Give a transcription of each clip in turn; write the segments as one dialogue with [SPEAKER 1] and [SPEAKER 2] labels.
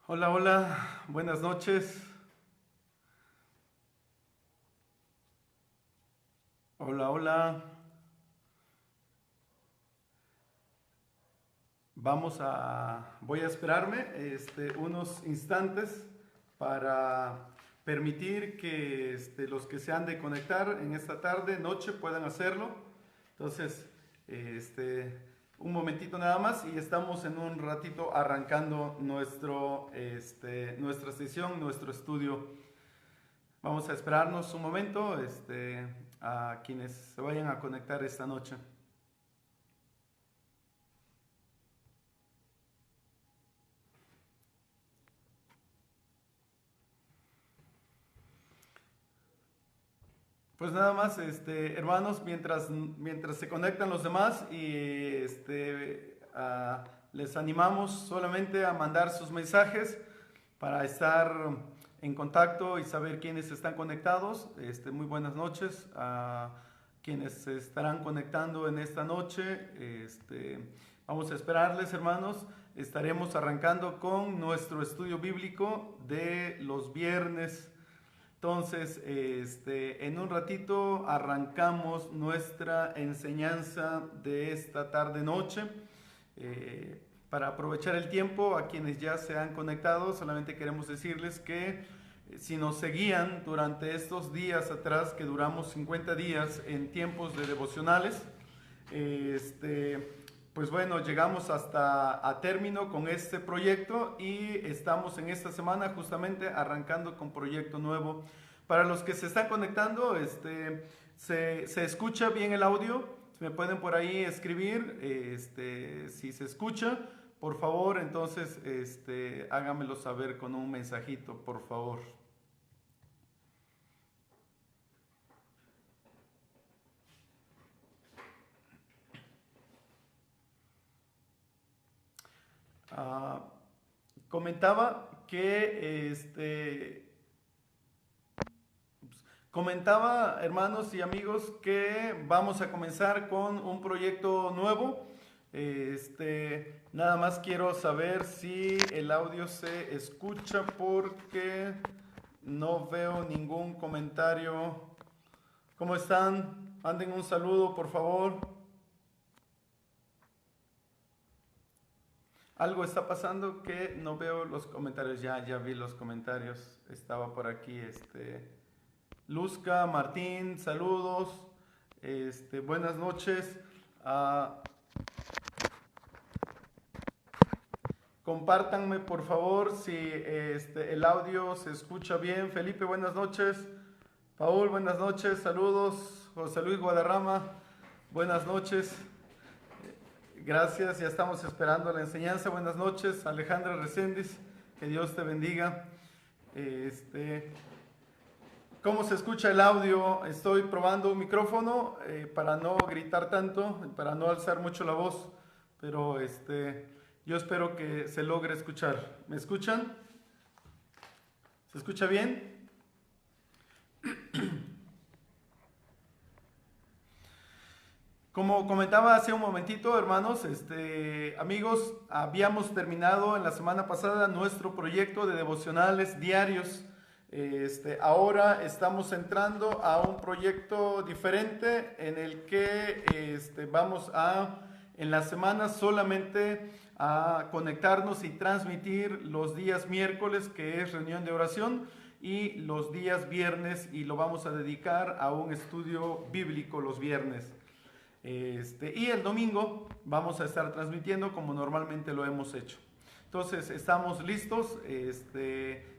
[SPEAKER 1] Hola, hola, buenas noches. Hola, hola. Voy a esperarme unos instantes para permitir que los que se han de conectar en esta tarde, noche, puedan hacerlo. Entonces, este, un momentito nada más y estamos en un ratito arrancando nuestra sesión, nuestro estudio. Vamos a esperarnos un momento, a quienes se vayan a conectar esta noche. Pues nada más, hermanos, mientras se conectan los demás y les animamos solamente a mandar sus mensajes para estar en contacto y saber quiénes están conectados. Muy buenas noches a quienes se estarán conectando en esta noche. Vamos a esperarles, hermanos. Estaremos arrancando con nuestro estudio bíblico de los viernes. Entonces, en un ratito arrancamos nuestra enseñanza de esta tarde-noche. Para aprovechar el tiempo, a quienes ya se han conectado, solamente queremos decirles que si nos seguían durante estos días atrás, que duramos 50 días en tiempos de devocionales, pues bueno, llegamos hasta a término con este proyecto y estamos en esta semana justamente arrancando con proyecto nuevo. Para los que se están conectando, se escucha bien el audio. Me pueden por ahí escribir, si se escucha, por favor, entonces, háganmelo saber con un mensajito, por favor. Ah, comentaba, hermanos y amigos, que vamos a comenzar con un proyecto nuevo. Nada más quiero saber si el audio se escucha porque no veo ningún comentario. ¿Cómo están? Manden un saludo, por favor. Algo está pasando que no veo los comentarios. Ya vi los comentarios. Estaba por aquí, Luzca, Martín, saludos. Buenas noches. Ah, compártanme por favor si el audio se escucha bien. Felipe, buenas noches. Paul, buenas noches. Saludos. José Luis Guadarrama, buenas noches. Gracias, ya estamos esperando la enseñanza. Buenas noches, Alejandra Reséndiz, que Dios te bendiga. ¿Cómo se escucha el audio? Estoy probando un micrófono para no gritar tanto, para no alzar mucho la voz, pero yo espero que se logre escuchar. ¿Me escuchan? ¿Se escucha bien? Como comentaba hace un momentito, hermanos, amigos, habíamos terminado en la semana pasada nuestro proyecto de devocionales diarios. Ahora estamos entrando a un proyecto diferente en el que vamos en la semana solamente a conectarnos y transmitir los días miércoles, que es reunión de oración, y los días viernes, y lo vamos a dedicar a un estudio bíblico los viernes. Y el domingo vamos a estar transmitiendo como normalmente lo hemos hecho. Entonces estamos listos,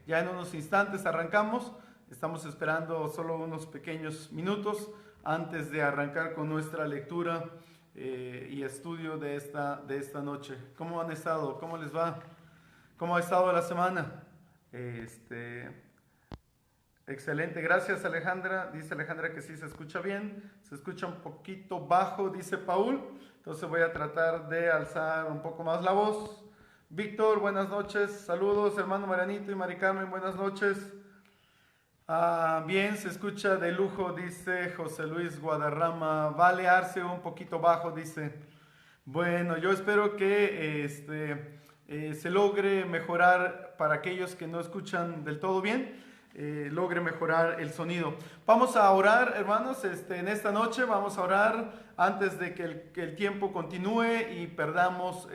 [SPEAKER 1] ya en unos instantes arrancamos, estamos esperando solo unos pequeños minutos antes de arrancar con nuestra lectura y estudio de esta noche. ¿Cómo han estado? ¿Cómo les va? ¿Cómo ha estado la semana? Excelente, gracias Alejandra. Dice Alejandra que sí se escucha bien. Se escucha un poquito bajo, dice Paul. Entonces voy a tratar de alzar un poco más la voz. Víctor, buenas noches. Saludos, hermano Marianito y Mari Carmen, buenas noches. Bien, se escucha de lujo, dice José Luis Guadarrama. Vale, Arce un poquito bajo, dice. Bueno, yo espero que se logre mejorar para aquellos que no escuchan del todo bien, logre mejorar el sonido. Vamos a orar, hermanos, en esta noche vamos a orar antes de que el tiempo continúe y perdamos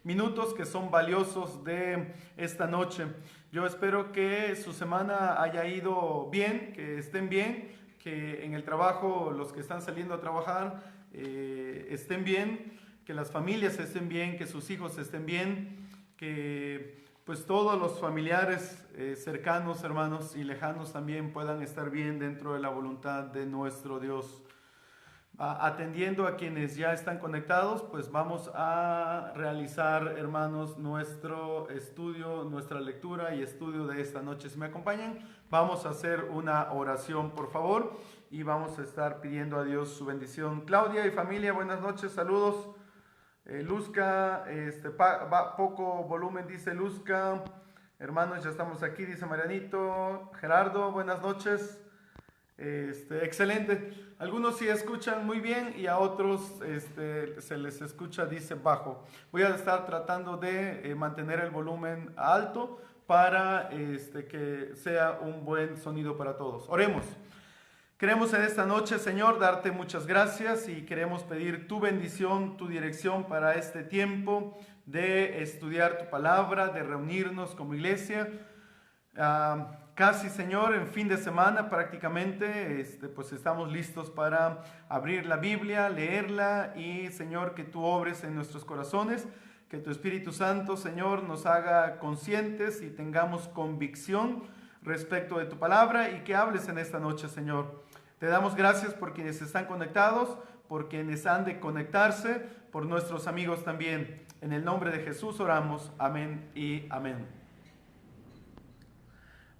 [SPEAKER 1] minutos que son valiosos de esta noche. Yo espero que su semana haya ido bien, que estén bien, que en el trabajo los que están saliendo a trabajar estén bien, que las familias estén bien, que sus hijos estén bien, que pues todos los familiares cercanos, hermanos, y lejanos también puedan estar bien dentro de la voluntad de nuestro Dios. Atendiendo a quienes ya están conectados, pues vamos a realizar, hermanos, nuestro estudio, nuestra lectura y estudio de esta noche. Si me acompañan, vamos a hacer una oración, por favor, y vamos a estar pidiendo a Dios su bendición. Claudia y familia, buenas noches, saludos. Luzca, poco volumen, dice Luzca. Hermanos, ya estamos aquí, dice Marianito. Gerardo, buenas noches. Excelente. Algunos sí escuchan muy bien y a otros se les escucha, dice, bajo. Voy a estar tratando de mantener el volumen alto para que sea un buen sonido para todos. Oremos. Queremos en esta noche, Señor, darte muchas gracias y queremos pedir tu bendición, tu dirección para este tiempo de estudiar tu palabra, de reunirnos como iglesia. Casi, Señor, en fin de semana prácticamente, pues estamos listos para abrir la Biblia, leerla y, Señor, que tú obres en nuestros corazones, que tu Espíritu Santo, Señor, nos haga conscientes y tengamos convicción respecto de tu palabra y que hables en esta noche, Señor. Te damos gracias por quienes están conectados, por quienes han de conectarse, por nuestros amigos también. En el nombre de Jesús oramos. Amén y amén.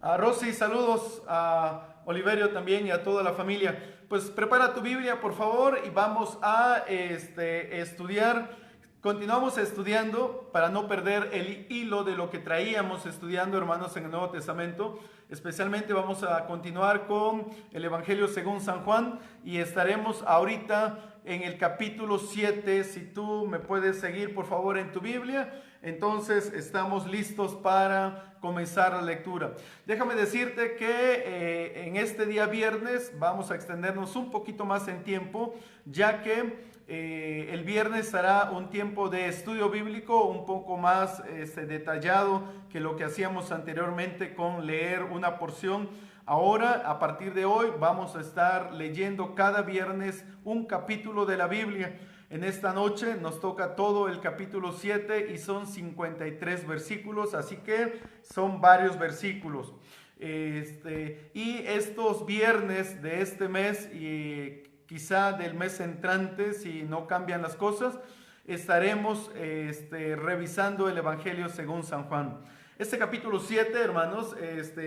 [SPEAKER 1] A Rosy, saludos, a Oliverio también y a toda la familia. Pues prepara tu Biblia, por favor, y vamos a estudiar. Continuamos estudiando para no perder el hilo de lo que traíamos estudiando, hermanos, en el Nuevo Testamento. Especialmente vamos a continuar con el Evangelio según San Juan y estaremos ahorita en el capítulo 7. Si tú me puedes seguir, por favor, en tu Biblia, entonces estamos listos para comenzar la lectura. Déjame decirte que en este día viernes vamos a extendernos un poquito más en tiempo, ya que el viernes será un tiempo de estudio bíblico un poco más detallado que lo que hacíamos anteriormente con leer una porción. Ahora, a partir de hoy, vamos a estar leyendo cada viernes un capítulo de la Biblia. En esta noche nos toca todo el capítulo 7 y son 53 versículos, así que son varios versículos. Y estos viernes de este mes y quizá del mes entrante, si no cambian las cosas, estaremos revisando el Evangelio según San Juan. Este capítulo 7, hermanos,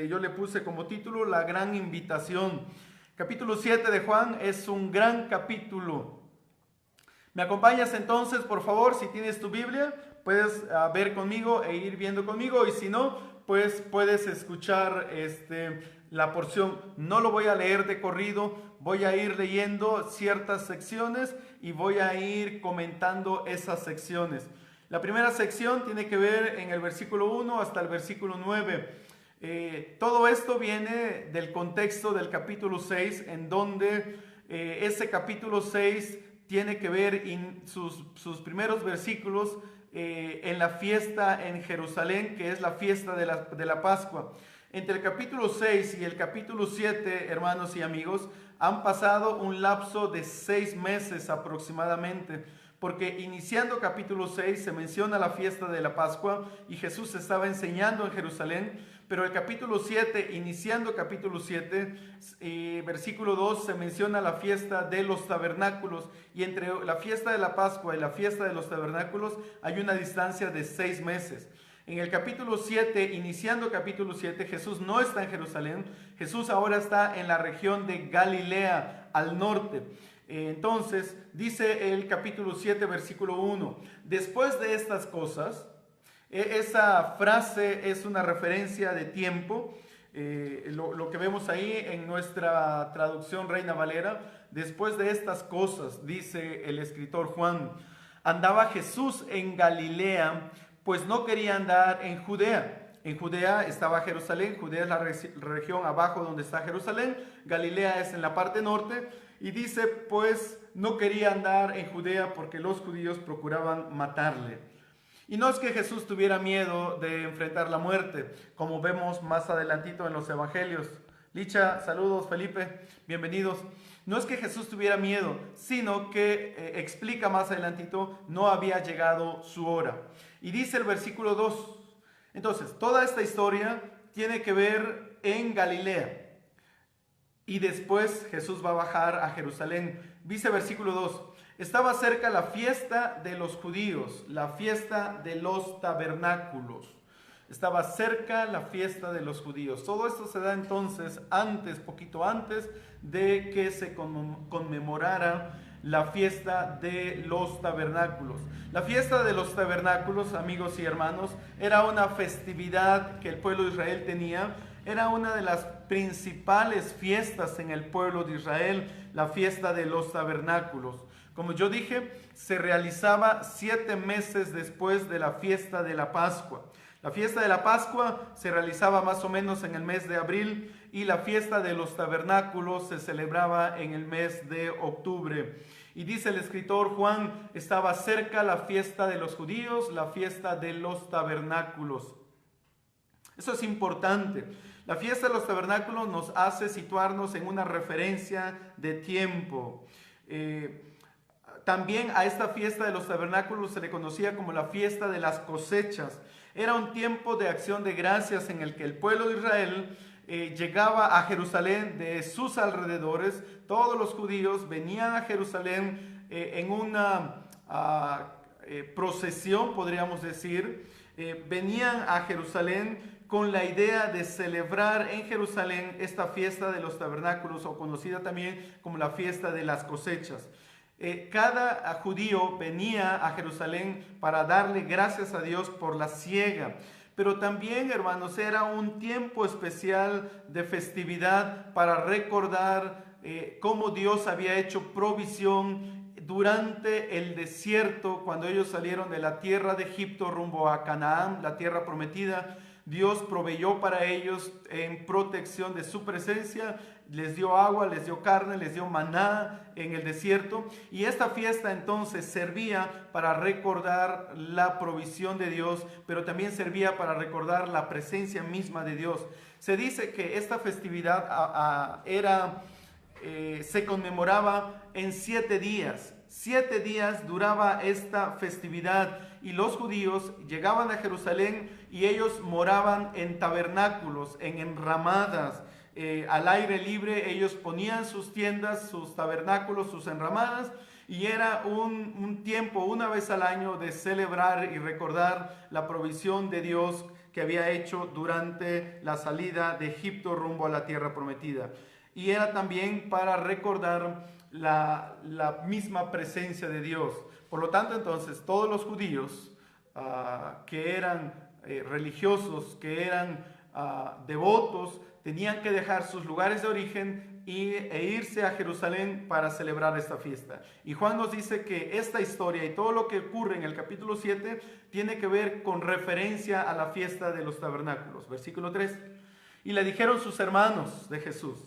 [SPEAKER 1] yo le puse como título La Gran Invitación. Capítulo 7 de Juan es un gran capítulo. ¿Me acompañas entonces, por favor? Si tienes tu Biblia, puedes ver conmigo e ir viendo conmigo, y si no, pues puedes escuchar la porción. No lo voy a leer de corrido, voy a ir leyendo ciertas secciones y voy a ir comentando esas secciones. La primera sección tiene que ver en el versículo 1 hasta el versículo 9. Todo esto viene del contexto del capítulo 6, en donde ese capítulo 6 tiene que ver en sus primeros versículos en la fiesta en Jerusalén, que es la fiesta de la Pascua. Entre el capítulo 6 y el capítulo 7, hermanos y amigos, han pasado un lapso de 6 meses aproximadamente, porque iniciando capítulo 6 se menciona la fiesta de la Pascua y Jesús estaba enseñando en Jerusalén, pero el capítulo 7, iniciando capítulo 7, versículo 2, se menciona la fiesta de los tabernáculos, y entre la fiesta de la Pascua y la fiesta de los tabernáculos hay una distancia de 6 meses. En el capítulo 7, iniciando capítulo 7, Jesús no está en Jerusalén, Jesús ahora está en la región de Galilea, al norte. Entonces, dice el capítulo 7, versículo 1, después de estas cosas, esa frase es una referencia de tiempo, lo que vemos ahí en nuestra traducción Reina Valera, después de estas cosas, dice el escritor Juan, andaba Jesús en Galilea, pues no quería andar en Judea. En Judea estaba Jerusalén, Judea es la región abajo donde está Jerusalén, Galilea es en la parte norte, y dice, pues no quería andar en Judea porque los judíos procuraban matarle. Y no es que Jesús tuviera miedo de enfrentar la muerte, como vemos más adelantito en los evangelios. Licha, saludos, Felipe, bienvenidos. No es que Jesús tuviera miedo, sino que explica más adelantito, no había llegado su hora. Y dice el versículo 2, entonces, toda esta historia tiene que ver en Galilea. Y después Jesús va a bajar a Jerusalén. Dice versículo 2, estaba cerca la fiesta de los judíos, la fiesta de los tabernáculos. Estaba cerca la fiesta de los judíos. Todo esto se da entonces poquito antes de que se conmemorara la fiesta de los tabernáculos. La fiesta de los tabernáculos, amigos y hermanos, era una festividad que el pueblo de Israel tenía. Era una de las principales fiestas en el pueblo de Israel, la fiesta de los tabernáculos. Como yo dije, se realizaba 7 meses después de la fiesta de la Pascua. La fiesta de la Pascua se realizaba más o menos en el mes de abril y la fiesta de los tabernáculos se celebraba en el mes de octubre. Y dice el escritor Juan, estaba cerca la fiesta de los judíos, la fiesta de los tabernáculos. Eso es importante. La fiesta de los tabernáculos nos hace situarnos en una referencia de tiempo. También a esta fiesta de los tabernáculos se le conocía como la fiesta de las cosechas. Era un tiempo de acción de gracias en el que el pueblo de Israel llegaba a Jerusalén de sus alrededores. Todos los judíos venían a Jerusalén en una procesión, podríamos decir. Venían a Jerusalén con la idea de celebrar en Jerusalén esta fiesta de los tabernáculos, o conocida también como la fiesta de las cosechas. Cada judío venía a Jerusalén para darle gracias a Dios por la siega. Pero también, hermanos, era un tiempo especial de festividad para recordar cómo Dios había hecho provisión durante el desierto, cuando ellos salieron de la tierra de Egipto rumbo a Canaán, la tierra prometida. Dios proveyó para ellos en protección de su presencia, les dio agua, les dio carne, les dio maná en el desierto. Y esta fiesta entonces servía para recordar la provisión de Dios, pero también servía para recordar la presencia misma de Dios. Se dice que esta festividad se conmemoraba en 7 días. 7 días duraba esta festividad y los judíos llegaban a Jerusalén y ellos moraban en tabernáculos, en enramadas, al aire libre. Ellos ponían sus tiendas, sus tabernáculos, sus enramadas, y era un tiempo, una vez al año, de celebrar y recordar la provisión de Dios que había hecho durante la salida de Egipto rumbo a la tierra prometida. Y era también para recordar la misma presencia de Dios. Por lo tanto, entonces, todos los judíos que eran religiosos, que eran devotos, tenían que dejar sus lugares de origen e irse a Jerusalén para celebrar esta fiesta. Y Juan nos dice que esta historia y todo lo que ocurre en el capítulo 7 tiene que ver con referencia a la fiesta de los tabernáculos. Versículo 3. Y le dijeron sus hermanos de Jesús.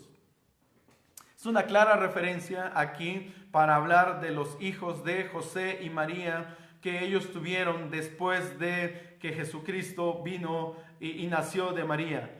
[SPEAKER 1] Es una clara referencia aquí para hablar de los hijos de José y María que ellos tuvieron después de que Jesucristo vino y nació de María.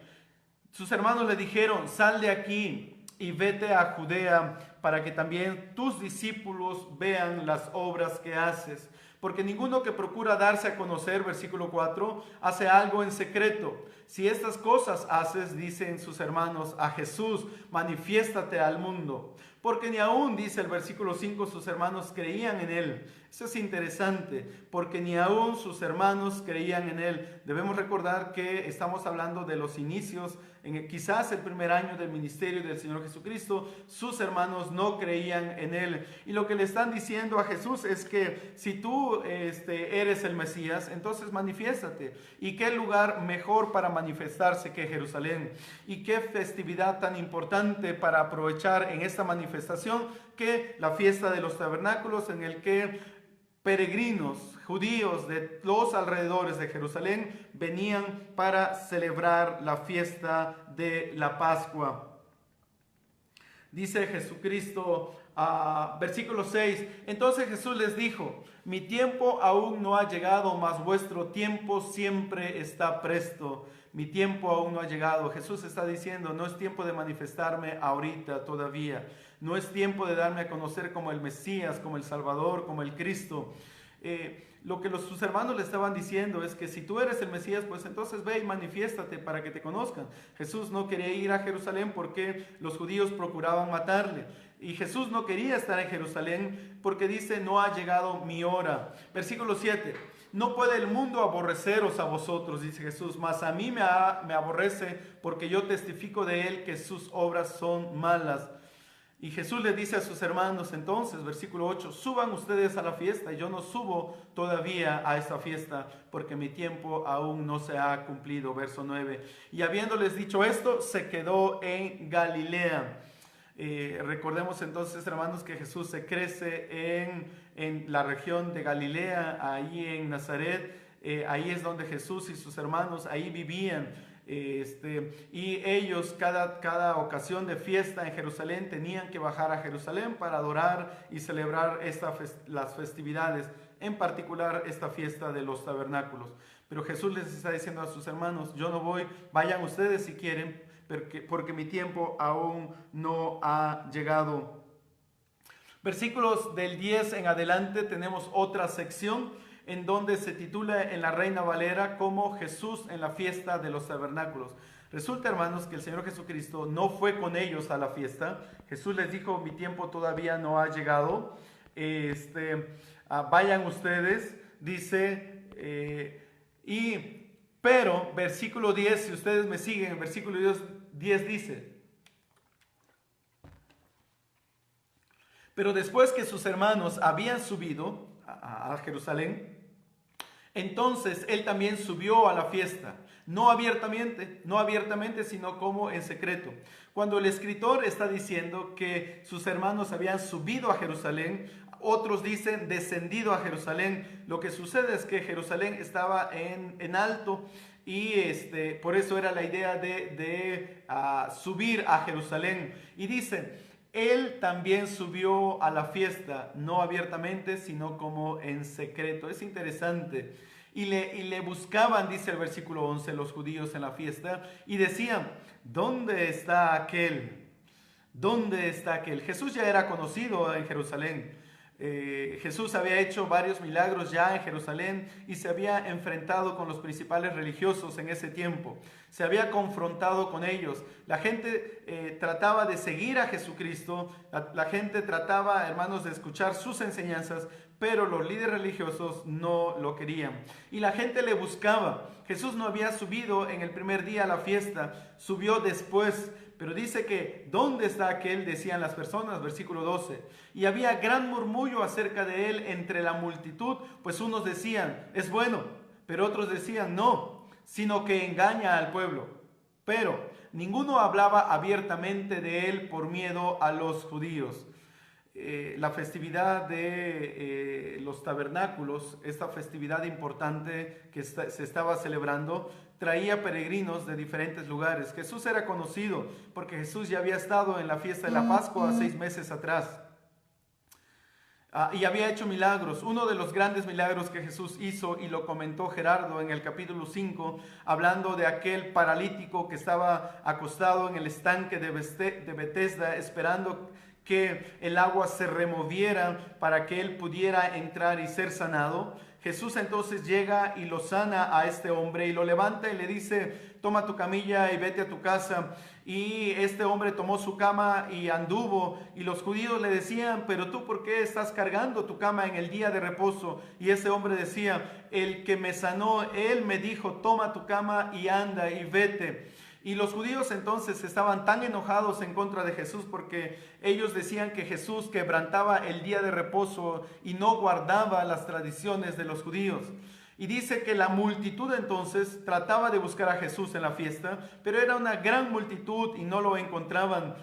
[SPEAKER 1] Sus hermanos le dijeron, sal de aquí y vete a Judea para que también tus discípulos vean las obras que haces. Porque ninguno que procura darse a conocer, versículo 4, hace algo en secreto. Si estas cosas haces, dicen sus hermanos, a Jesús, manifiéstate al mundo. Porque ni aún, dice el versículo 5, sus hermanos creían en él. Eso es interesante, porque ni aún sus hermanos creían en él. Debemos recordar que estamos hablando de los inicios, quizás el primer año del ministerio del Señor Jesucristo. Sus hermanos no creían en él. Y lo que le están diciendo a Jesús es que si tú eres el Mesías, entonces manifiéstate. ¿Y qué lugar mejor para manifestarse que Jerusalén? ¿Y qué festividad tan importante para aprovechar en esta manifestación que la fiesta de los tabernáculos, en el que peregrinos judíos de los alrededores de Jerusalén venían para celebrar la fiesta de la Pascua. Dice Jesucristo, versículo 6, entonces Jesús les dijo, mi tiempo aún no ha llegado, mas vuestro tiempo siempre está presto. Mi tiempo aún no ha llegado. Jesús está diciendo, no es tiempo de manifestarme ahorita todavía. No es tiempo de darme a conocer como el Mesías, como el Salvador, como el Cristo. Lo que sus hermanos le estaban diciendo es que si tú eres el Mesías, pues entonces ve y manifiéstate para que te conozcan. Jesús no quería ir a Jerusalén porque los judíos procuraban matarle. Y Jesús no quería estar en Jerusalén porque dice, no ha llegado mi hora. Versículo 7. No puede el mundo aborreceros a vosotros, dice Jesús, mas a mí me aborrece porque yo testifico de él que sus obras son malas. Y Jesús le dice a sus hermanos entonces, versículo 8, suban ustedes a la fiesta, y yo no subo todavía a esta fiesta, porque mi tiempo aún no se ha cumplido. Verso 9, y habiéndoles dicho esto, se quedó en Galilea. Recordemos entonces, hermanos, que Jesús se crece en la región de Galilea, ahí en Nazaret. Ahí es donde Jesús y sus hermanos ahí vivían. Y ellos cada ocasión de fiesta en Jerusalén tenían que bajar a Jerusalén para adorar y celebrar las festividades, en particular esta fiesta de los tabernáculos. Pero Jesús les está diciendo a sus hermanos, yo no voy, vayan ustedes si quieren, porque mi tiempo aún no ha llegado. Versículos del 10 en adelante tenemos otra sección en donde se titula en la Reina Valera como Jesús en la fiesta de los tabernáculos. Resulta, hermanos, que el Señor Jesucristo no fue con ellos a la fiesta. Jesús les dijo, mi tiempo todavía no ha llegado. Vayan ustedes, dice, pero, versículo 10, si ustedes me siguen, el versículo 10 dice, pero después que sus hermanos habían subido a Jerusalén, entonces él también subió a la fiesta, no abiertamente, sino como en secreto. Cuando el escritor está diciendo que sus hermanos habían subido a Jerusalén, otros dicen descendido a Jerusalén. Lo que sucede es que Jerusalén estaba en alto y por eso era la idea de subir a Jerusalén. Y dice, él también subió a la fiesta, no abiertamente, sino como en secreto. Es interesante. Y le buscaban, dice el versículo 11, los judíos en la fiesta, y decían, ¿dónde está aquel? ¿Dónde está aquel? Jesús ya era conocido en Jerusalén. Jesús había hecho varios milagros ya en Jerusalén y se había enfrentado con los principales religiosos en ese tiempo. Se había confrontado con ellos. La gente trataba de seguir a Jesucristo. La gente trataba, hermanos, de escuchar sus enseñanzas, pero los líderes religiosos no lo querían. Y la gente le buscaba. Jesús no había subido en el primer día a la fiesta, subió después. Pero dice que, ¿dónde está aquel? Decían las personas, versículo 12. Y había gran murmullo acerca de él entre la multitud, pues unos decían, es bueno, pero otros decían, no, sino que engaña al pueblo. Pero ninguno hablaba abiertamente de él por miedo a los judíos. La festividad de los tabernáculos, esta festividad importante que se estaba celebrando, traía peregrinos de diferentes lugares. Jesús era conocido porque Jesús ya había estado en la fiesta de la Pascua 6 meses atrás. Y había hecho milagros. Uno de los grandes milagros que Jesús hizo, y lo comentó Gerardo en el capítulo 5, hablando de aquel paralítico que estaba acostado en el estanque de Betesda, esperando que el agua se removiera para que él pudiera entrar y ser sanado. Jesús entonces llega y lo sana a este hombre y lo levanta y le dice, toma tu camilla y vete a tu casa. Y este hombre tomó su cama y anduvo, y los judíos le decían, pero tú, ¿por qué estás cargando tu cama en el día de reposo? Y ese hombre decía, el que me sanó, él me dijo, toma tu cama y anda y vete. Y los judíos entonces estaban tan enojados en contra de Jesús porque ellos decían que Jesús quebrantaba el día de reposo y no guardaba las tradiciones de los judíos. Y dice que la multitud entonces trataba de buscar a Jesús en la fiesta, pero era una gran multitud y no lo encontraban.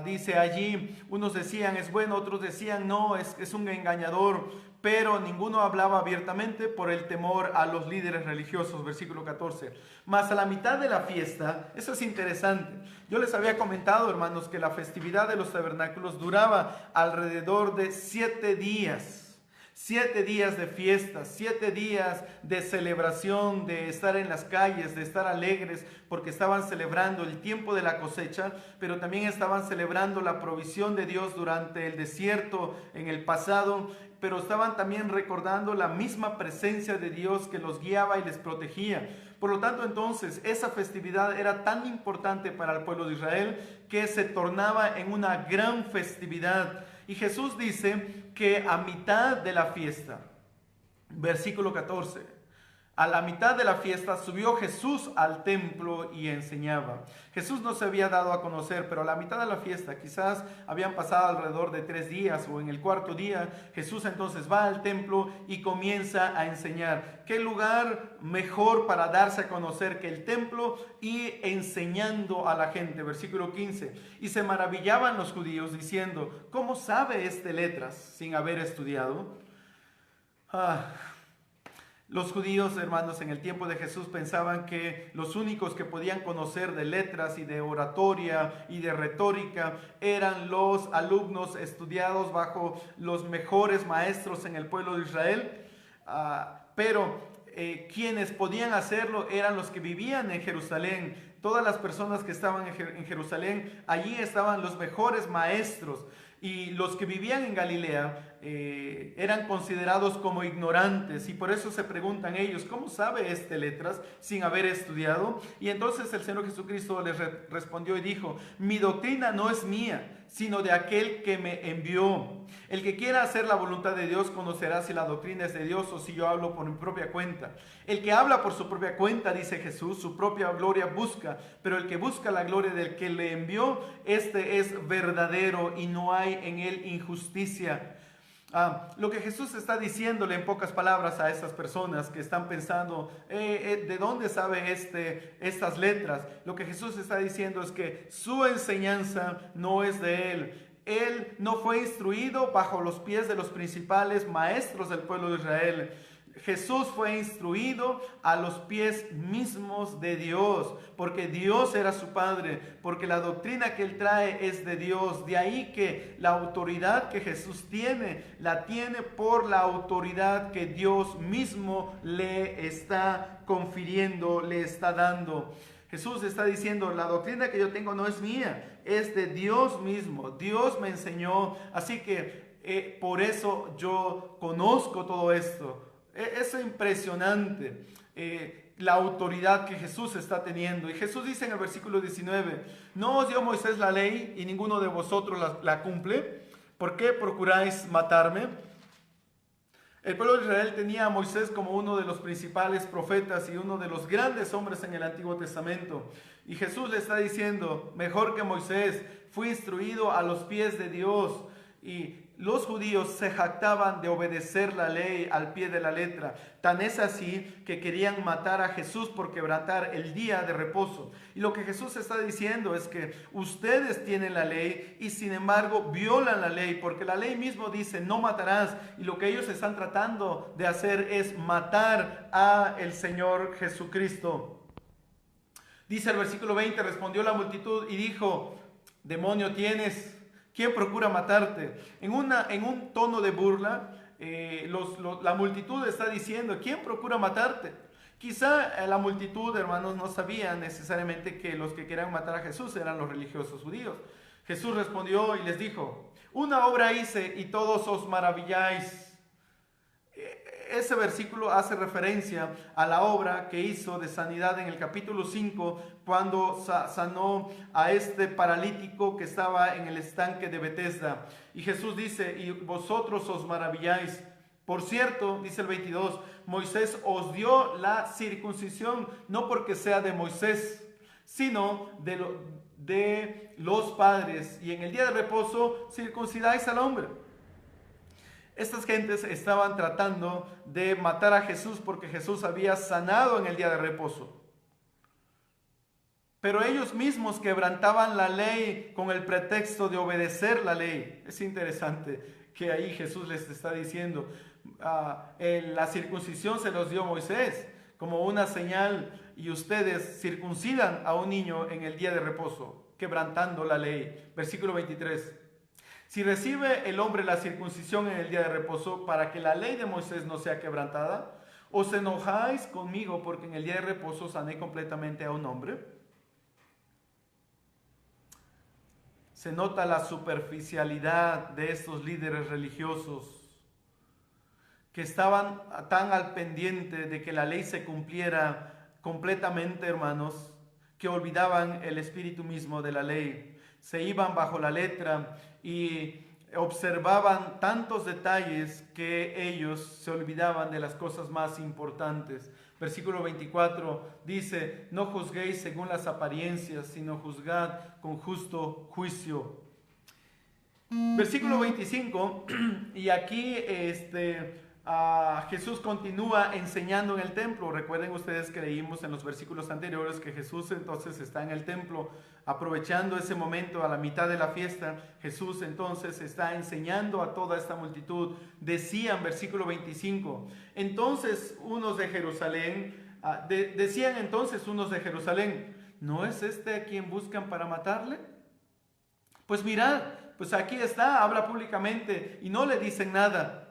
[SPEAKER 1] Dice allí, unos decían es bueno, otros decían no, es un engañador, pero ninguno hablaba abiertamente por el temor a los líderes religiosos. Versículo 14. Mas a la mitad de la fiesta, eso es interesante. Yo les había comentado, hermanos, que la festividad de los tabernáculos duraba alrededor de 7 días. 7 días de fiesta, 7 días de celebración, de estar en las calles, de estar alegres, porque estaban celebrando el tiempo de la cosecha, pero también estaban celebrando la provisión de Dios durante el desierto en el pasado, pero estaban también recordando la misma presencia de Dios que los guiaba y les protegía. Por lo tanto, entonces, esa festividad era tan importante para el pueblo de Israel que se tornaba en una gran festividad. Y Jesús dice que a mitad de la fiesta, versículo 14, a la mitad de la fiesta subió Jesús al templo y enseñaba. Jesús no se había dado a conocer, pero a la mitad de la fiesta, quizás habían pasado alrededor de 3 días o en el cuarto día, Jesús entonces va al templo y comienza a enseñar. ¿Qué lugar mejor para darse a conocer que el templo y enseñando a la gente? Versículo 15. Y se maravillaban los judíos diciendo, ¿cómo sabe este letras sin haber estudiado? Los judíos, hermanos, en el tiempo de Jesús pensaban que los únicos que podían conocer de letras y de oratoria y de retórica eran los alumnos estudiados bajo los mejores maestros en el pueblo de Israel, pero quienes podían hacerlo eran los que vivían en Jerusalén. Todas las personas que estaban en Jerusalén, allí estaban los mejores maestros. Y los que vivían en Galilea eran considerados como ignorantes, y por eso se preguntan ellos, ¿cómo sabe este letras sin haber estudiado? Y entonces el Señor Jesucristo les respondió y dijo, mi doctrina no es mía, sino de aquel que me envió. El que quiera hacer la voluntad de Dios conocerá si la doctrina es de Dios o si yo hablo por mi propia cuenta. El que habla por su propia cuenta, dice Jesús, su propia gloria busca, pero el que busca la gloria del que le envió, este es verdadero y no hay en él injusticia. Lo que Jesús está diciéndole en pocas palabras a estas personas que están pensando, ¿de dónde sabe estas letras? Lo que Jesús está diciendo es que su enseñanza no es de él. Él no fue instruido bajo los pies de los principales maestros del pueblo de Israel. Jesús fue instruido a los pies mismos de Dios, porque Dios era su Padre, porque la doctrina que Él trae es de Dios. De ahí que la autoridad que Jesús tiene, la tiene por la autoridad que Dios mismo le está confiriendo, le está dando. Jesús está diciendo, la doctrina que yo tengo no es mía, es de Dios mismo. Dios me enseñó, así que por eso yo conozco todo esto. Es impresionante la autoridad que Jesús está teniendo. Y Jesús dice en el versículo 19, ¿no os dio Moisés la ley y ninguno de vosotros la cumple? ¿Por qué procuráis matarme? El pueblo de Israel tenía a Moisés como uno de los principales profetas y uno de los grandes hombres en el Antiguo Testamento. Y Jesús le está diciendo, mejor que Moisés, fui instruido a los pies de Dios. Y los judíos se jactaban de obedecer la ley al pie de la letra. Tan es así que querían matar a Jesús por quebrantar el día de reposo. Y lo que Jesús está diciendo es que ustedes tienen la ley y sin embargo violan la ley, porque la ley mismo dice no matarás, y lo que ellos están tratando de hacer es matar a el Señor Jesucristo. Dice el versículo 20, respondió la multitud y dijo, demonio tienes, ¿quién procura matarte? En un tono de burla, la multitud está diciendo, ¿quién procura matarte? Quizá la multitud, hermanos, no sabía necesariamente que los que querían matar a Jesús eran los religiosos judíos. Jesús respondió y les dijo, una obra hice y todos os maravilláis. Ese versículo hace referencia a la obra que hizo de sanidad en el capítulo 5, cuando sanó a este paralítico que estaba en el estanque de Betesda. Y Jesús dice, y vosotros os maravilláis. Por cierto, dice el 22, Moisés os dio la circuncisión, no porque sea de Moisés, sino de los padres. Y en el día de reposo circuncidáis al hombre. Estas gentes estaban tratando de matar a Jesús porque Jesús había sanado en el día de reposo. pero ellos mismos quebrantaban la ley con el pretexto de obedecer la ley. Es interesante que ahí Jesús les está diciendo, la circuncisión se los dio Moisés como una señal y ustedes circuncidan a un niño en el día de reposo, quebrantando la ley. Versículo 23. Si recibe el hombre la circuncisión en el día de reposo para que la ley de Moisés no sea quebrantada, ¿os enojáis conmigo porque en el día de reposo sané completamente a un hombre? Se nota la superficialidad de estos líderes religiosos que estaban tan al pendiente de que la ley se cumpliera completamente, hermanos, que olvidaban el espíritu mismo de la ley. Se iban bajo la letra y observaban tantos detalles que ellos se olvidaban de las cosas más importantes. Versículo 24 dice, no juzguéis según las apariencias, sino juzgad con justo juicio. Versículo 25, y aquí Jesús continúa enseñando en el templo. Recuerden ustedes que leímos en los versículos anteriores que Jesús entonces está en el templo, aprovechando ese momento a la mitad de la fiesta. Jesús entonces está enseñando a toda esta multitud. Decían, versículo 25, entonces unos de Jerusalén, decían entonces unos de Jerusalén, ¿no es este a quien buscan para matarle? Pues mirad, pues aquí está, habla públicamente y no le dicen nada.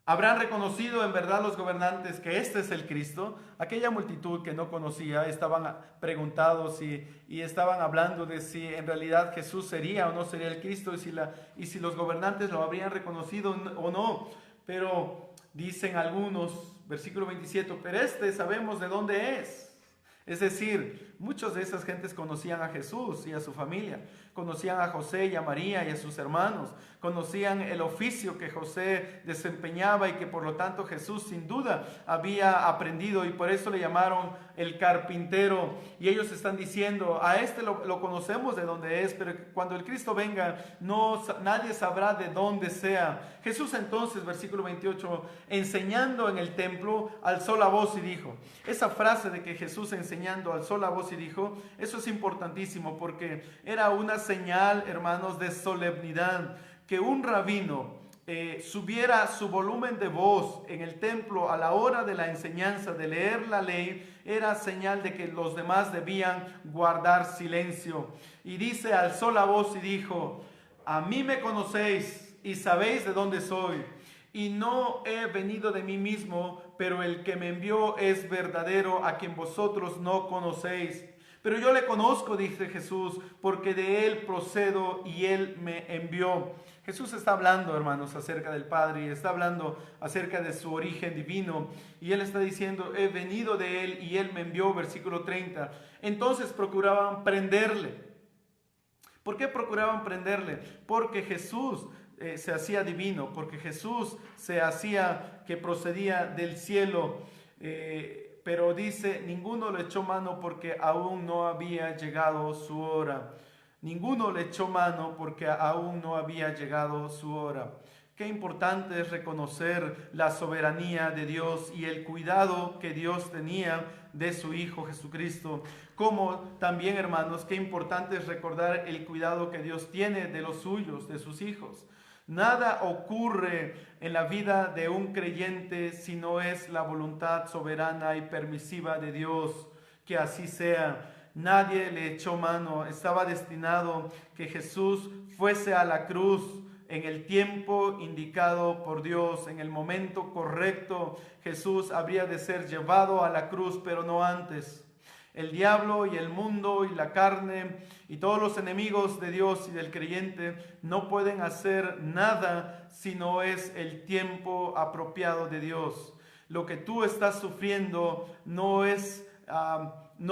[SPEAKER 1] ¿Habrán reconocido en verdad los gobernantes que este es el Cristo? Aquella multitud que no conocía estaban preguntados y estaban hablando de si en realidad Jesús sería o no sería el Cristo y si los gobernantes lo habrían reconocido o no. Pero dicen algunos, versículo 27, pero sabemos de dónde es. Es decir, muchos de esas gentes conocían a Jesús y a su familia, conocían a José y a María y a sus hermanos, conocían el oficio que José desempeñaba y que por lo tanto Jesús sin duda había aprendido y por eso le llamaron el carpintero. Y ellos están diciendo, a este lo conocemos de dónde es, pero cuando el Cristo venga nadie sabrá de dónde sea. Jesús entonces, versículo 28, enseñando en el templo, alzó la voz y dijo, esa frase de que Jesús enseñando alzó la voz y dijo, eso es importantísimo porque era una señal, hermanos, de solemnidad, que un rabino subiera su volumen de voz en el templo a la hora de la enseñanza, de leer la ley, era señal de que los demás debían guardar silencio. Y dice, alzó la voz y dijo, a mí me conocéis y sabéis de dónde soy, y no he venido de mí mismo, pero el que me envió es verdadero, a quien vosotros no conocéis. Pero yo le conozco, dice Jesús, porque de él procedo y él me envió. Jesús está hablando, hermanos, acerca del Padre y está hablando acerca de su origen divino. Y él está diciendo, he venido de él y él me envió, versículo 30. Entonces procuraban prenderle. ¿Por qué procuraban prenderle? Porque Jesús se hacía divino, porque Jesús se hacía que procedía del cielo. Pero dice, ninguno le echó mano porque aún no había llegado su hora. Ninguno le echó mano porque aún no había llegado su hora. Qué importante es reconocer la soberanía de Dios y el cuidado que Dios tenía de su Hijo Jesucristo. Como también, hermanos, qué importante es recordar el cuidado que Dios tiene de los suyos, de sus hijos. Nada ocurre en la vida de un creyente si no es la voluntad soberana y permisiva de Dios, que así sea. Nadie le echó mano, estaba destinado que Jesús fuese a la cruz en el tiempo indicado por Dios, en el momento correcto. Jesús habría de ser llevado a la cruz, pero no antes. El diablo y el mundo y la carne y todos los enemigos de Dios y del creyente no pueden hacer nada si no es el tiempo apropiado de Dios. Lo que tú estás sufriendo no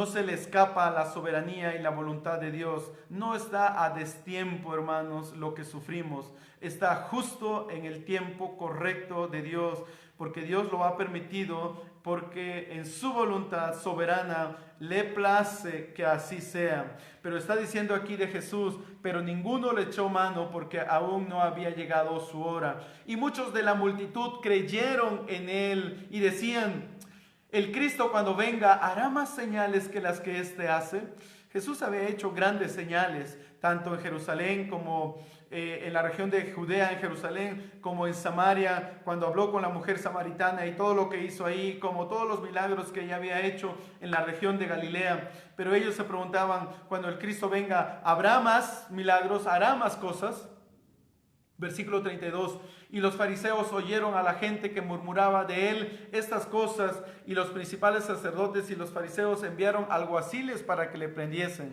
[SPEAKER 1] se le escapa a la soberanía y la voluntad de Dios. No está a destiempo, hermanos, lo que sufrimos. Está justo en el tiempo correcto de Dios, porque Dios lo ha permitido, porque en su voluntad soberana le place que así sea. Pero está diciendo aquí de Jesús, pero ninguno le echó mano porque aún no había llegado su hora. Y muchos de la multitud creyeron en él y decían, El Cristo cuando venga hará más señales que las que éste hace. Jesús había hecho grandes señales, tanto en Jerusalén como en la región de Judea, en Jerusalén, como en Samaria, cuando habló con la mujer samaritana y todo lo que hizo ahí, como todos los milagros que ella había hecho en la región de Galilea. Pero ellos se preguntaban, cuando el Cristo venga, ¿habrá más milagros? ¿Hará más cosas? Versículo 32, y los fariseos oyeron a la gente que murmuraba de él estas cosas, y los principales sacerdotes y los fariseos enviaron alguaciles para que le prendiesen.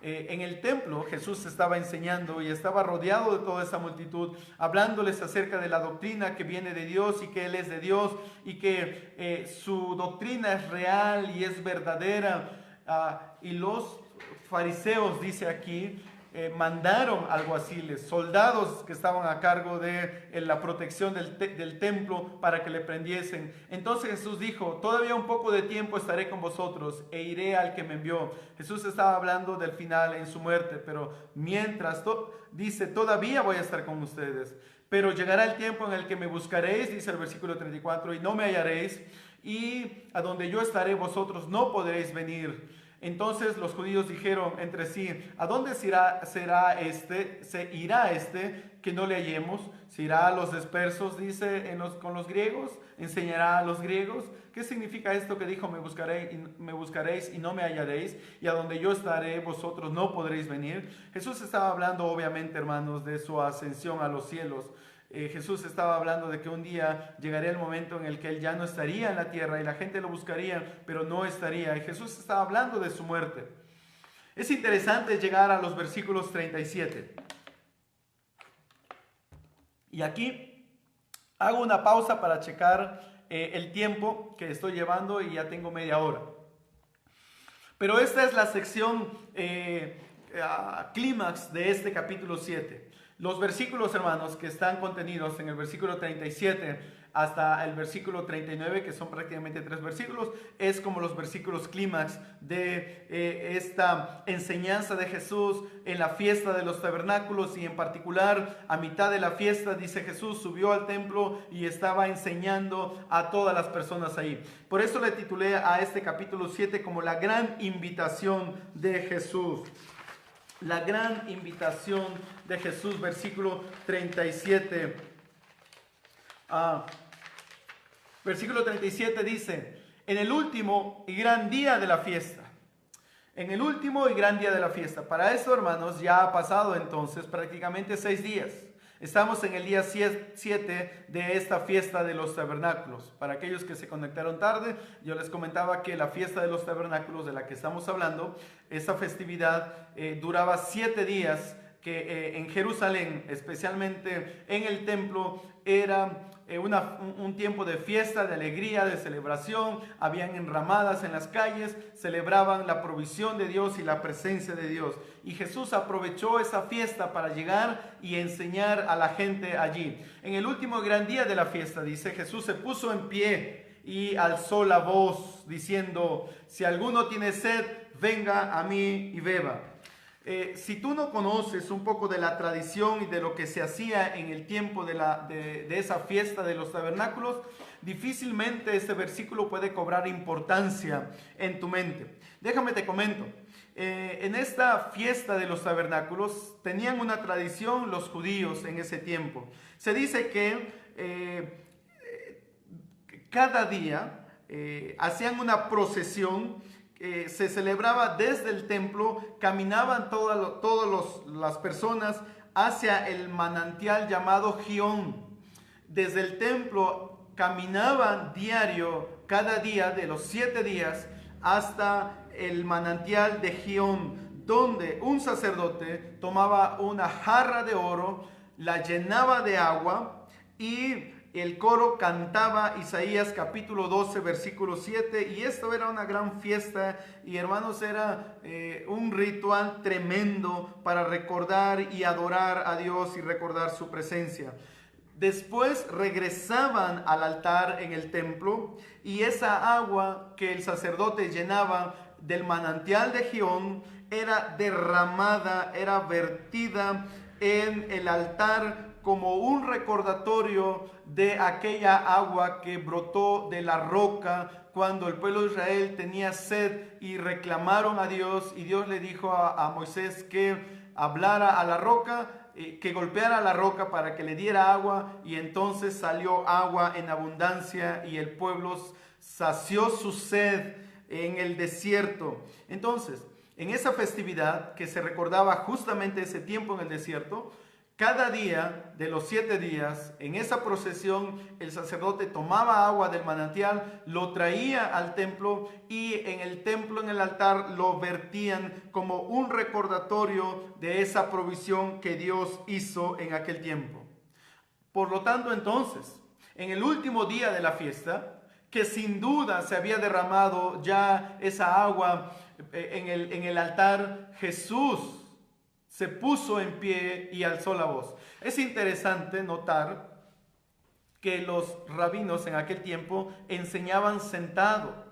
[SPEAKER 1] En el templo Jesús estaba enseñando y estaba rodeado de toda esa multitud, hablándoles acerca de la doctrina que viene de Dios y que Él es de Dios y que su doctrina es real y es verdadera. Y los fariseos, dice aquí, mandaron alguaciles, soldados que estaban a cargo de la protección del templo para que le prendiesen. Entonces Jesús dijo, todavía un poco de tiempo estaré con vosotros e iré al que me envió. Jesús estaba hablando del final en su muerte, pero mientras, dice, todavía voy a estar con ustedes. Pero llegará el tiempo en el que me buscaréis, dice el versículo 34, y no me hallaréis, y a donde yo estaré vosotros no podréis venir. Entonces los judíos dijeron entre sí, ¿a dónde se irá este que no le hallemos? ¿Se irá a los dispersos, dice, con los griegos? ¿Enseñará a los griegos? ¿Qué significa esto que dijo, me buscaréis y no me hallaréis? Y a donde yo estaré, vosotros no podréis venir. Jesús estaba hablando, obviamente, hermanos, de su ascensión a los cielos. Jesús estaba hablando de que un día llegaría el momento en el que Él ya no estaría en la tierra y la gente lo buscaría, pero no estaría. Y Jesús estaba hablando de su muerte. Es interesante llegar a los versículos 37. Y aquí hago una pausa para checar el tiempo que estoy llevando y ya tengo media hora. Pero esta es la sección clímax de este capítulo 7. Los versículos, hermanos, que están contenidos en el versículo 37 hasta el versículo 39, que son prácticamente 3 versículos, es como los versículos clímax de esta enseñanza de Jesús en la fiesta de los tabernáculos, y en particular a mitad de la fiesta, dice Jesús, subió al templo y estaba enseñando a todas las personas ahí. Por eso le titulé a este capítulo 7 como la gran invitación de Jesús. La gran invitación de Jesús, versículo 37. Versículo 37 dice, en el último y gran día de la fiesta. En el último y gran día de la fiesta. Para eso, hermanos, ya ha pasado entonces prácticamente 6 días. Estamos en el día 7 de esta fiesta de los tabernáculos. Para aquellos que se conectaron tarde, yo les comentaba que la fiesta de los tabernáculos de la que estamos hablando, esta festividad duraba 7 días, que en Jerusalén, especialmente en el templo, era un tiempo de fiesta, de alegría, de celebración. Habían enramadas en las calles, celebraban la provisión de Dios y la presencia de Dios. Y Jesús aprovechó esa fiesta para llegar y enseñar a la gente allí. En el último gran día de la fiesta, dice, Jesús se puso en pie y alzó la voz diciendo, si alguno tiene sed, venga a mí y beba. Si tú no conoces un poco de la tradición y de lo que se hacía en el tiempo de esa fiesta de los tabernáculos, difícilmente este versículo puede cobrar importancia en tu mente. Déjame te comento. En esta fiesta de los tabernáculos tenían una tradición los judíos en ese tiempo. Se dice que cada día hacían una procesión. Se celebraba desde el templo, caminaban todas las personas hacia el manantial llamado Gihón. Desde el templo caminaban diario, cada día de los 7 días, hasta el manantial de Gihón, donde un sacerdote tomaba una jarra de oro, la llenaba de agua y el coro cantaba Isaías capítulo 12 versículo 7, y esto era una gran fiesta, y hermanos, era un ritual tremendo para recordar y adorar a Dios y recordar su presencia. Después regresaban al altar en el templo, y esa agua que el sacerdote llenaba del manantial de Gihón era derramada, era vertida en el altar como un recordatorio de aquella agua que brotó de la roca cuando el pueblo de Israel tenía sed y reclamaron a Dios, y Dios le dijo a Moisés que hablara a la roca, que golpeara la roca para que le diera agua, y entonces salió agua en abundancia y el pueblo sació su sed en el desierto. Entonces, en esa festividad que se recordaba justamente ese tiempo en el desierto, cada día de los 7 días, en esa procesión, el sacerdote tomaba agua del manantial, lo traía al templo, y en el templo, en el altar, lo vertían como un recordatorio de esa provisión que Dios hizo en aquel tiempo. Por lo tanto, entonces, en el último día de la fiesta, que sin duda se había derramado ya esa agua en el altar, Jesús se puso en pie y alzó la voz. Es interesante notar que los rabinos en aquel tiempo enseñaban sentado,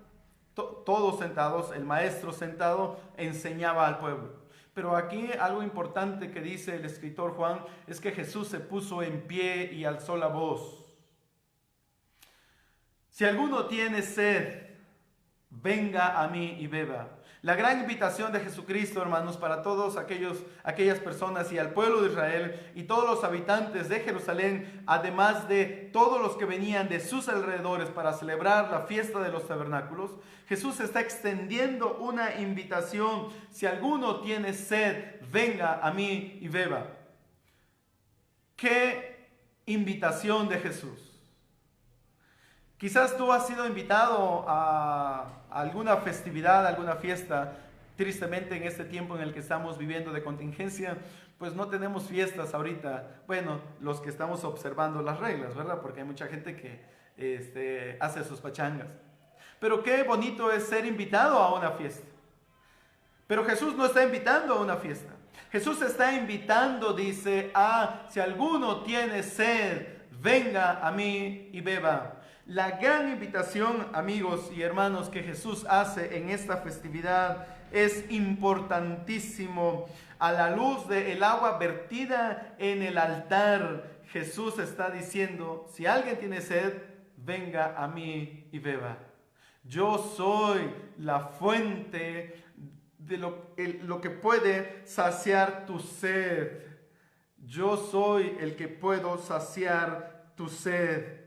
[SPEAKER 1] todos sentados, el maestro sentado enseñaba al pueblo. Pero aquí algo importante que dice el escritor Juan es que Jesús se puso en pie y alzó la voz. Si alguno tiene sed, venga a mí y beba. La gran invitación de Jesucristo, hermanos, para todos aquellas personas y al pueblo de Israel y todos los habitantes de Jerusalén, además de todos los que venían de sus alrededores para celebrar la fiesta de los tabernáculos, Jesús está extendiendo una invitación. Si alguno tiene sed, venga a mí y beba. ¿Qué invitación de Jesús? Quizás tú has sido invitado a alguna festividad, alguna fiesta. Tristemente, en este tiempo en el que estamos viviendo de contingencia, pues no tenemos fiestas ahorita. Bueno, los que estamos observando las reglas, ¿verdad? Porque hay mucha gente que hace sus pachangas. Pero qué bonito es ser invitado a una fiesta. Pero Jesús no está invitando a una fiesta. Jesús está invitando, dice, si alguno tiene sed, venga a mí y beba. La gran invitación, amigos y hermanos, que Jesús hace en esta festividad es importantísimo. A la luz del agua vertida en el altar, Jesús está diciendo, si alguien tiene sed, venga a mí y beba. Yo soy la fuente de lo que puede saciar tu sed. Yo soy el que puedo saciar tu sed.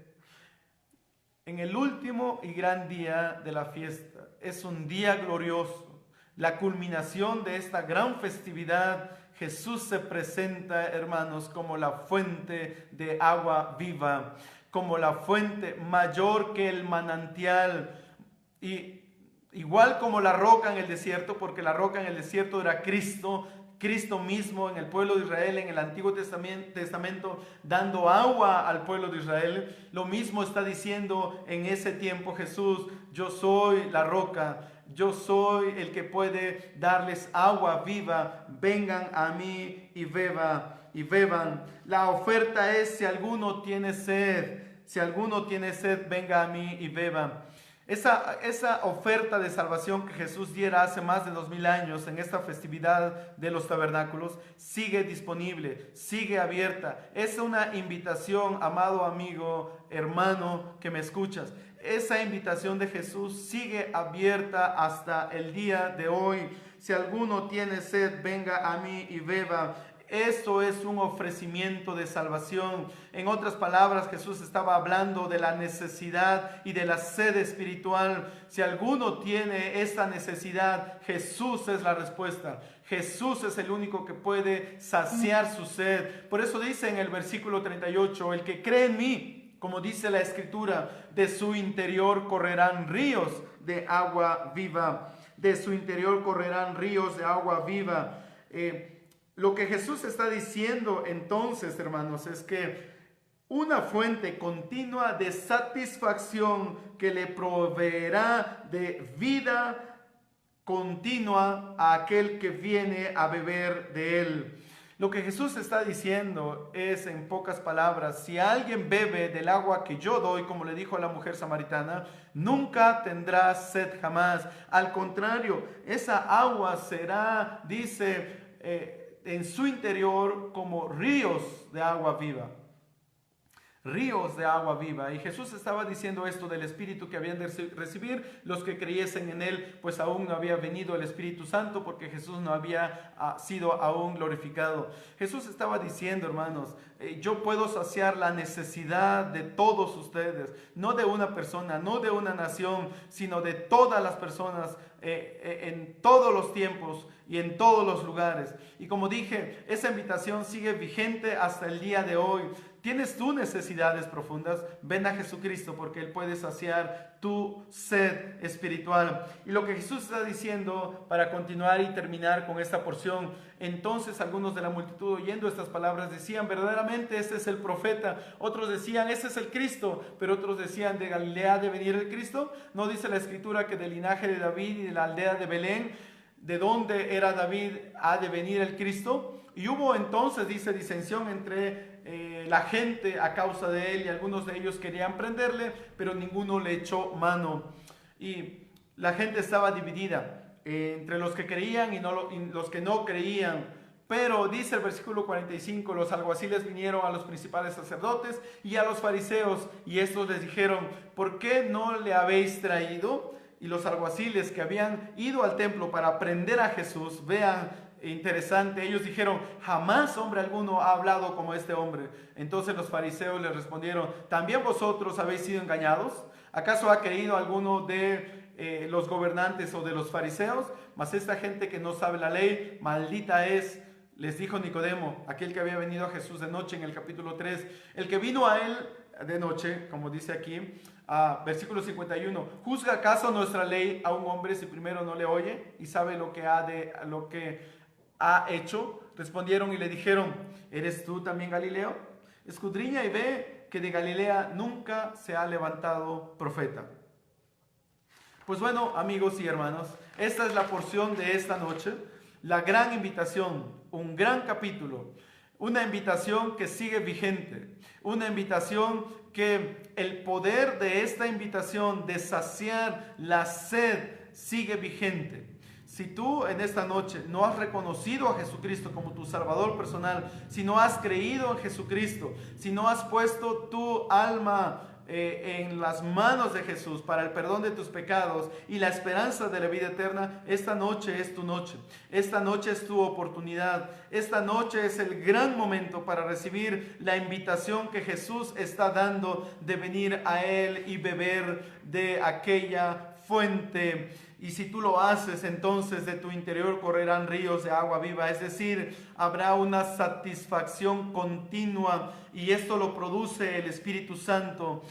[SPEAKER 1] En el último y gran día de la fiesta, es un día glorioso, la culminación de esta gran festividad. Jesús se presenta, hermanos, como la fuente de agua viva, como la fuente mayor que el manantial, y igual como la roca en el desierto, porque la roca en el desierto era Cristo mismo en el pueblo de Israel, en el Antiguo Testamento, dando agua al pueblo de Israel. Lo mismo está diciendo en ese tiempo Jesús: yo soy la roca, yo soy el que puede darles agua viva, vengan a mí y beban. La oferta es: si alguno tiene sed, venga a mí y beba. Esa oferta de salvación que Jesús diera hace más de 2000 años en esta festividad de los tabernáculos sigue disponible, sigue abierta. Es una invitación, amado amigo, hermano que me escuchas. Esa invitación de Jesús sigue abierta hasta el día de hoy. Si alguno tiene sed, venga a mí y beba. Eso es un ofrecimiento de salvación. En otras palabras, Jesús estaba hablando de la necesidad y de la sed espiritual. Si alguno tiene esta necesidad, Jesús es la respuesta. Jesús es el único que puede saciar su sed. Por eso dice en el versículo 38, el que cree en mí, como dice la Escritura, de su interior correrán ríos de agua viva. De su interior correrán ríos de agua viva. Lo que Jesús está diciendo entonces, hermanos, es que una fuente continua de satisfacción que le proveerá de vida continua a aquel que viene a beber de él. Lo que Jesús está diciendo es, en pocas palabras, si alguien bebe del agua que yo doy, como le dijo a la mujer samaritana, nunca tendrá sed jamás. Al contrario, esa agua será, dice, en su interior como ríos de agua viva. ríos de agua viva. Y Jesús estaba diciendo esto del Espíritu que habían de recibir los que creyesen en Él, pues aún no había venido el Espíritu Santo, porque Jesús no había sido aún glorificado. Jesús estaba diciendo, hermanos, yo puedo saciar la necesidad de todos ustedes, no de una persona, no de una nación, sino de todas las personas, en todos los tiempos y en todos los lugares. Y como dije, esa invitación sigue vigente hasta el día de hoy. ¿Tienes tú necesidades profundas? Ven a Jesucristo, porque Él puede saciar tu sed espiritual. Y lo que Jesús está diciendo para continuar y terminar con esta porción: entonces algunos de la multitud, oyendo estas palabras, decían, verdaderamente este es el profeta. Otros decían, este es el Cristo. Pero otros decían, ¿de Galilea ha de venir el Cristo? ¿No dice la Escritura que del linaje de David y de la aldea de Belén, de donde era David, ha de venir el Cristo? Y hubo entonces, dice, disensión entre la gente a causa de él, y algunos de ellos querían prenderle, pero ninguno le echó mano. Y la gente estaba dividida entre los que creían y los que no creían. Pero dice el versículo 45, los alguaciles vinieron a los principales sacerdotes y a los fariseos, y estos les dijeron, ¿por qué no le habéis traído? Y los alguaciles que habían ido al templo para prender a Jesús, vean, interesante, ellos dijeron, jamás hombre alguno ha hablado como este hombre. Entonces los fariseos les respondieron, ¿también vosotros habéis sido engañados? ¿Acaso ha creído alguno de los gobernantes o de los fariseos? Mas esta gente que no sabe la ley, maldita es. Les dijo Nicodemo, aquel que había venido a Jesús de noche en el capítulo 3, el que vino a él de noche, como dice aquí, versículo 51, ¿juzga acaso nuestra ley a un hombre si primero no le oye y sabe lo que ha hecho? Respondieron y le dijeron, ¿eres tú también Galileo? Escudriña y ve que de Galilea nunca se ha levantado profeta. Pues bueno, amigos y hermanos, esta es la porción de esta noche, la gran invitación, un gran capítulo, una invitación que sigue vigente, una invitación que el poder de esta invitación de saciar la sed sigue vigente. Si tú en esta noche no has reconocido a Jesucristo como tu Salvador personal, si no has creído en Jesucristo, si no has puesto tu alma en las manos de Jesús para el perdón de tus pecados y la esperanza de la vida eterna, esta noche es tu noche. Esta noche es tu oportunidad. Esta noche es el gran momento para recibir la invitación que Jesús está dando de venir a Él y beber de aquella fuente. Y si tú lo haces, entonces de tu interior correrán ríos de agua viva, es decir, habrá una satisfacción continua, y esto lo produce el Espíritu Santo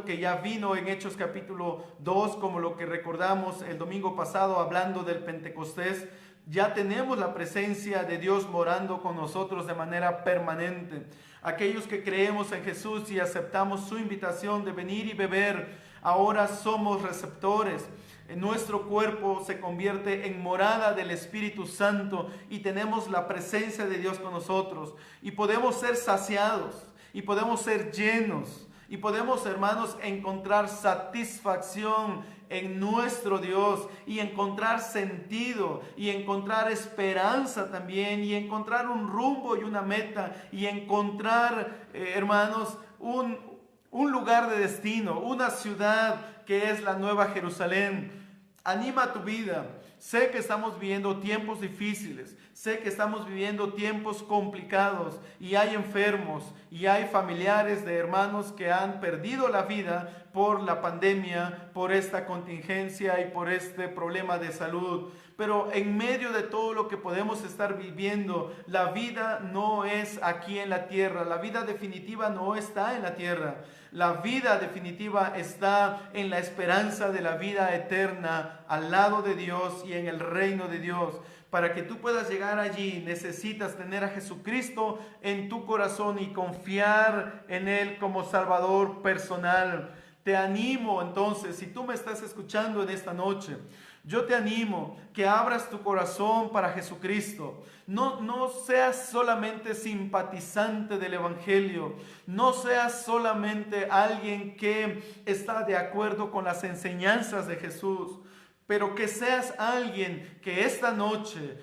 [SPEAKER 1] que ya vino en Hechos capítulo 2, como lo que recordamos el domingo pasado hablando del Pentecostés. Ya tenemos la presencia de Dios morando con nosotros de manera permanente. Aquellos que creemos en Jesús y aceptamos su invitación de venir y beber, ahora somos receptores. Nuestro cuerpo se convierte en morada del Espíritu Santo y tenemos la presencia de Dios con nosotros y podemos ser saciados y podemos ser llenos y podemos, hermanos, encontrar satisfacción en nuestro Dios y encontrar sentido y encontrar esperanza también y encontrar un rumbo y una meta y encontrar, hermanos, un lugar de destino, una ciudad que es la Nueva Jerusalén. Anima tu vida. Sé que estamos viviendo tiempos difíciles, sé que estamos viviendo tiempos complicados y hay enfermos y hay familiares de hermanos que han perdido la vida por la pandemia, por esta contingencia y por este problema de salud. Pero en medio de todo lo que podemos estar viviendo, la vida no es aquí en la tierra, la vida definitiva no está en la tierra. La vida definitiva está en la esperanza de la vida eterna al lado de Dios y en el reino de Dios. Para que tú puedas llegar allí, necesitas tener a Jesucristo en tu corazón y confiar en Él como Salvador personal. Te animo entonces, si tú me estás escuchando en esta noche, yo te animo que abras tu corazón para Jesucristo. No seas solamente simpatizante del Evangelio. No seas solamente alguien que está de acuerdo con las enseñanzas de Jesús. Pero que seas alguien que esta noche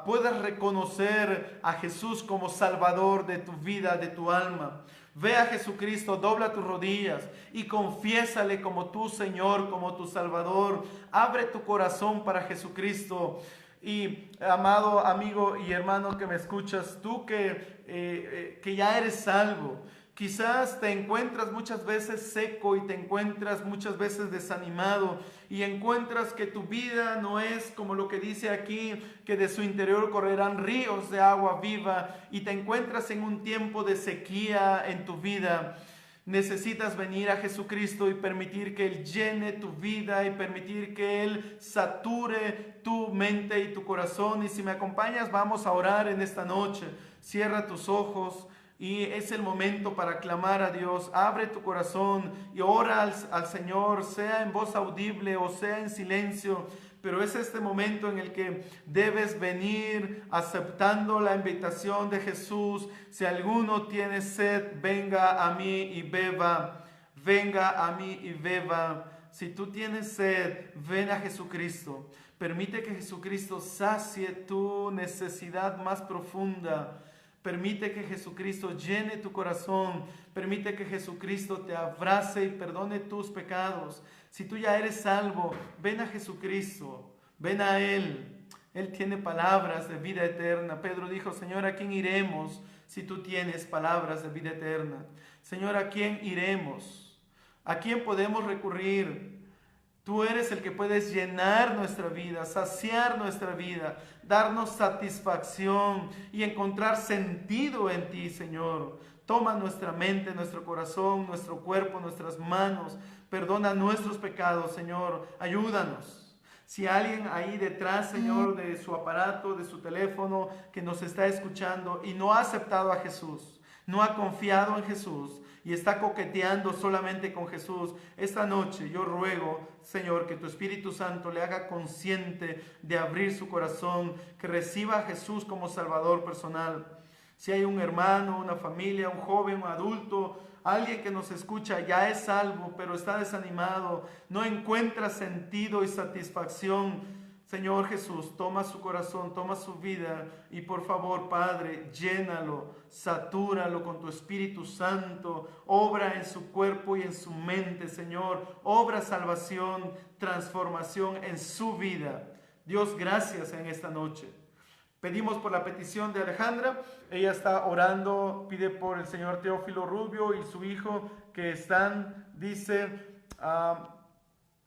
[SPEAKER 1] puedas reconocer a Jesús como Salvador de tu vida, de tu alma. Ve a Jesucristo, dobla tus rodillas y confiésale como tu Señor, como tu Salvador. Abre tu corazón para Jesucristo. Y amado amigo y hermano que me escuchas, tú que ya eres salvo, quizás te encuentras muchas veces seco y te encuentras muchas veces desanimado y encuentras que tu vida no es como lo que dice aquí, que de su interior correrán ríos de agua viva, y te encuentras en un tiempo de sequía en tu vida. Necesitas venir a Jesucristo y permitir que Él llene tu vida y permitir que Él sature tu mente y tu corazón. Y si me acompañas, vamos a orar en esta noche. Cierra tus ojos y es el momento para clamar a Dios. Abre tu corazón y ora al Señor, sea en voz audible o sea en silencio. Pero es este momento en el que debes venir aceptando la invitación de Jesús. Si alguno tiene sed, venga a mí y beba. Venga a mí y beba. Si tú tienes sed, ven a Jesucristo. Permite que Jesucristo sacie tu necesidad más profunda. Permite que Jesucristo llene tu corazón. Permite que Jesucristo te abrace y perdone tus pecados. Si tú ya eres salvo, ven a Jesucristo. Ven a Él. Él tiene palabras de vida eterna. Pedro dijo, Señor, ¿a quién iremos si tú tienes palabras de vida eterna? Señor, ¿a quién iremos? ¿A quién podemos recurrir? Tú eres el que puedes llenar nuestra vida, saciar nuestra vida, darnos satisfacción y encontrar sentido en ti, Señor. Toma nuestra mente, nuestro corazón, nuestro cuerpo, nuestras manos. Perdona nuestros pecados, Señor. Ayúdanos. Si alguien ahí detrás, Señor, de su aparato, de su teléfono, que nos está escuchando y no ha aceptado a Jesús, no ha confiado en Jesús y está coqueteando solamente con Jesús, esta noche yo ruego, Señor, que tu Espíritu Santo le haga consciente de abrir su corazón, que reciba a Jesús como Salvador personal. Si hay un hermano, una familia, un joven, un adulto, alguien que nos escucha, ya es salvo, pero está desanimado, no encuentra sentido y satisfacción. Señor Jesús, toma su corazón, toma su vida y por favor, Padre, llénalo, satúralo con tu Espíritu Santo, obra en su cuerpo y en su mente, Señor, obra salvación, transformación en su vida. Dios, gracias en esta noche. Pedimos por la petición de Alejandra. Ella está orando, pide por el señor Teófilo Rubio y su hijo que están, dice,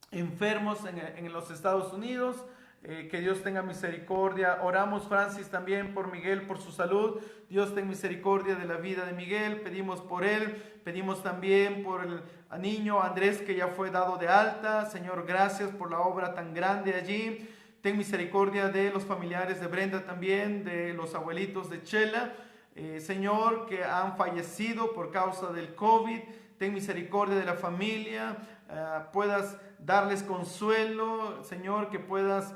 [SPEAKER 1] enfermos en los Estados Unidos. Que Dios tenga misericordia. Oramos, Francis, también por Miguel, por su salud. Dios tenga misericordia de la vida de Miguel. Pedimos por él. Pedimos también por el niño Andrés, que ya fue dado de alta. Señor, gracias por la obra tan grande allí. Ten misericordia de los familiares de Brenda también, de los abuelitos de Chela, Señor, que han fallecido por causa del COVID. Ten misericordia de la familia, puedas darles consuelo, Señor, que puedas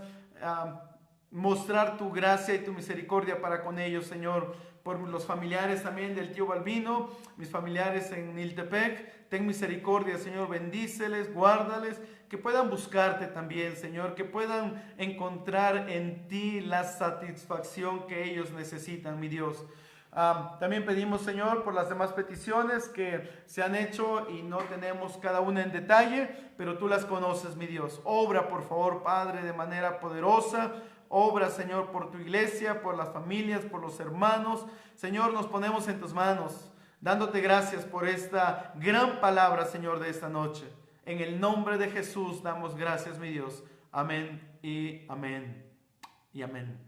[SPEAKER 1] mostrar tu gracia y tu misericordia para con ellos, Señor. Por los familiares también del tío Balbino, mis familiares en Niltepec, ten misericordia, Señor, bendíceles, guárdales, que puedan buscarte también, Señor, que puedan encontrar en ti la satisfacción que ellos necesitan, mi Dios. También pedimos, Señor, por las demás peticiones que se han hecho y no tenemos cada una en detalle, pero tú las conoces, mi Dios. Obra, por favor, Padre, de manera poderosa. Obra, Señor, por tu iglesia, por las familias, por los hermanos. Señor, nos ponemos en tus manos, dándote gracias por esta gran palabra, Señor, de esta noche. En el nombre de Jesús damos gracias, mi Dios. Amén y amén y amén.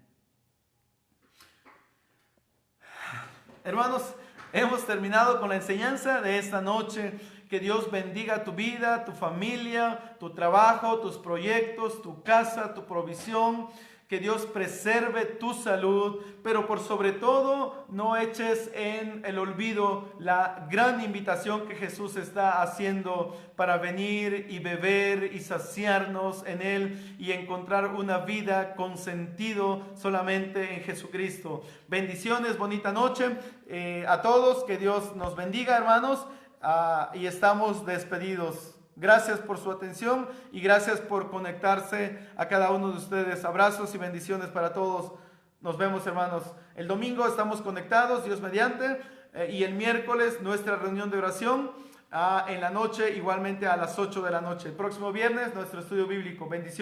[SPEAKER 1] Hermanos, hemos terminado con la enseñanza de esta noche. Que Dios bendiga tu vida, tu familia, tu trabajo, tus proyectos, tu casa, tu provisión. Que Dios preserve tu salud, pero por sobre todo no eches en el olvido la gran invitación que Jesús está haciendo para venir y beber y saciarnos en Él y encontrar una vida con sentido solamente en Jesucristo. Bendiciones, bonita noche a todos, que Dios nos bendiga, hermanos, y estamos despedidos. Gracias por su atención y gracias por conectarse a cada uno de ustedes. Abrazos y bendiciones para todos. Nos vemos, hermanos. El domingo estamos conectados, Dios mediante. y el miércoles nuestra reunión de oración en la noche, igualmente a las 8 de la noche. El próximo viernes nuestro estudio bíblico. Bendiciones.